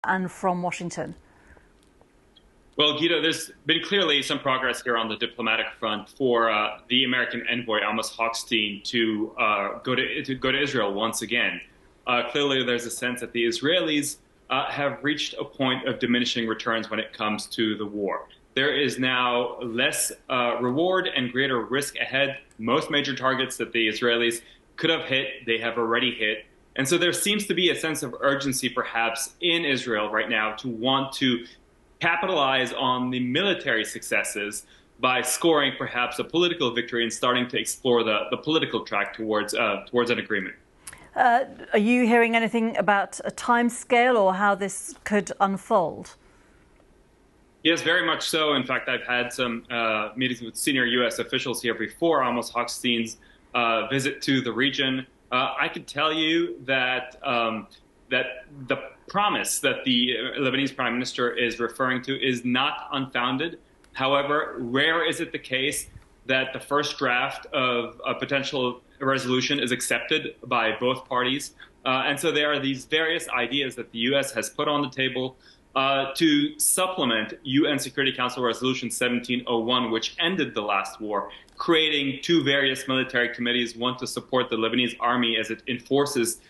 and from Washington? Well, Guido, there's been clearly some progress here on the diplomatic front for the American envoy Amos Hochstein to go to Israel once again. Clearly, there's a sense that the Israelis have reached a point of diminishing returns when it comes to the war. There is now less reward and greater risk ahead. Most major targets that the Israelis could have hit, they have already hit. And so there seems to be a sense of urgency, perhaps, in Israel right now to want to capitalize on the military successes by scoring perhaps a political victory and starting to explore the political track towards an agreement. Are you hearing anything about a timescale or how this could unfold? Yes, very much so. In fact, I've had some meetings with senior U.S. officials here before Amos Hochstein's visit to the region. I can tell you that that the promise that the Lebanese prime minister is referring to is not unfounded. However, rare is it the case that the first draft of a potential resolution is accepted by both parties. And so there are these various ideas that the U.S. has put on the table to supplement UN Security Council Resolution 1701, which ended the last war, creating two various military committees, one to support the Lebanese army as it enforces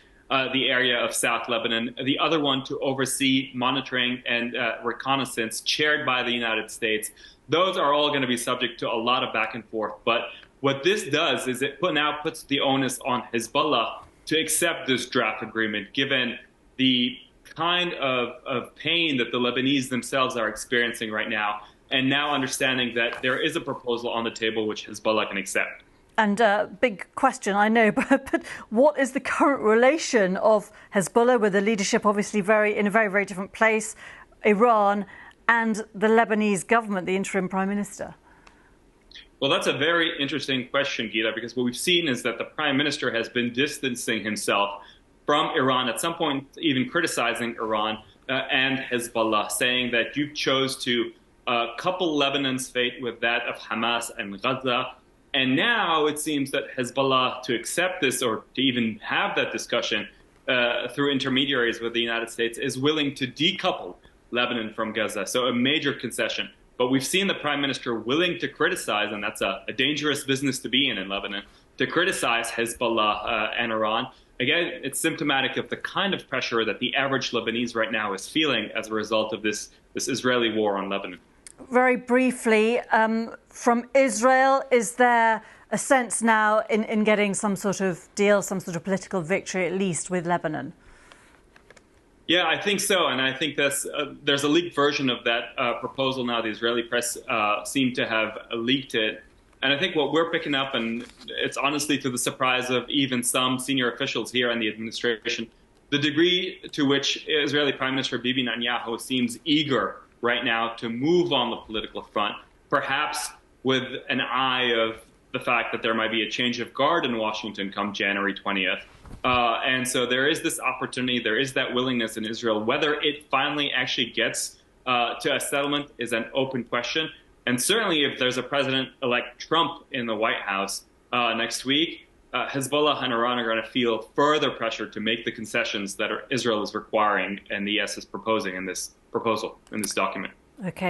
the area of South Lebanon, the other one to oversee monitoring and reconnaissance chaired by the United States. Those are all going to be subject to a lot of back and forth. But what this does is it now puts the onus on Hezbollah to accept this draft agreement, given the kind of pain that the Lebanese themselves are experiencing right now, and now understanding that there is a proposal on the table which Hezbollah can accept. And big question, I know, but what is the current relation of Hezbollah with the leadership obviously in a very, very different place, Iran, and the Lebanese government, the interim prime minister? Well, that's a very interesting question, Gita, because what we've seen is that the prime minister has been distancing himself from Iran, at some point even criticizing Iran and Hezbollah, saying that you chose to couple Lebanon's fate with that of Hamas and Gaza. And now it seems that Hezbollah, to accept this or to even have that discussion through intermediaries with the United States, is willing to decouple Lebanon from Gaza. So a major concession. But we've seen the prime minister willing to criticize, and that's a dangerous business to be in Lebanon, to criticize Hezbollah and Iran. Again, it's symptomatic of the kind of pressure that the average Lebanese right now is feeling as a result of this Israeli war on Lebanon. Very briefly, from Israel, is there a sense now in getting some sort of deal, some sort of political victory, at least with Lebanon? Yeah, I think so. And I think there's a leaked version of that proposal now. The Israeli press seem to have leaked it. And I think what we're picking up, and it's honestly to the surprise of even some senior officials here in the administration, the degree to which Israeli Prime Minister Bibi Netanyahu seems eager right now to move on the political front, perhaps with an eye of the fact that there might be a change of guard in Washington come January 20th. And so there is this opportunity, there is that willingness in Israel. Whether it finally actually gets to a settlement is an open question. And certainly if there's a President-elect Trump in the White House next week, Hezbollah and Iran are going to feel further pressure to make the concessions that Israel is requiring and the U.S. is proposing in this proposal, in this document. Okay.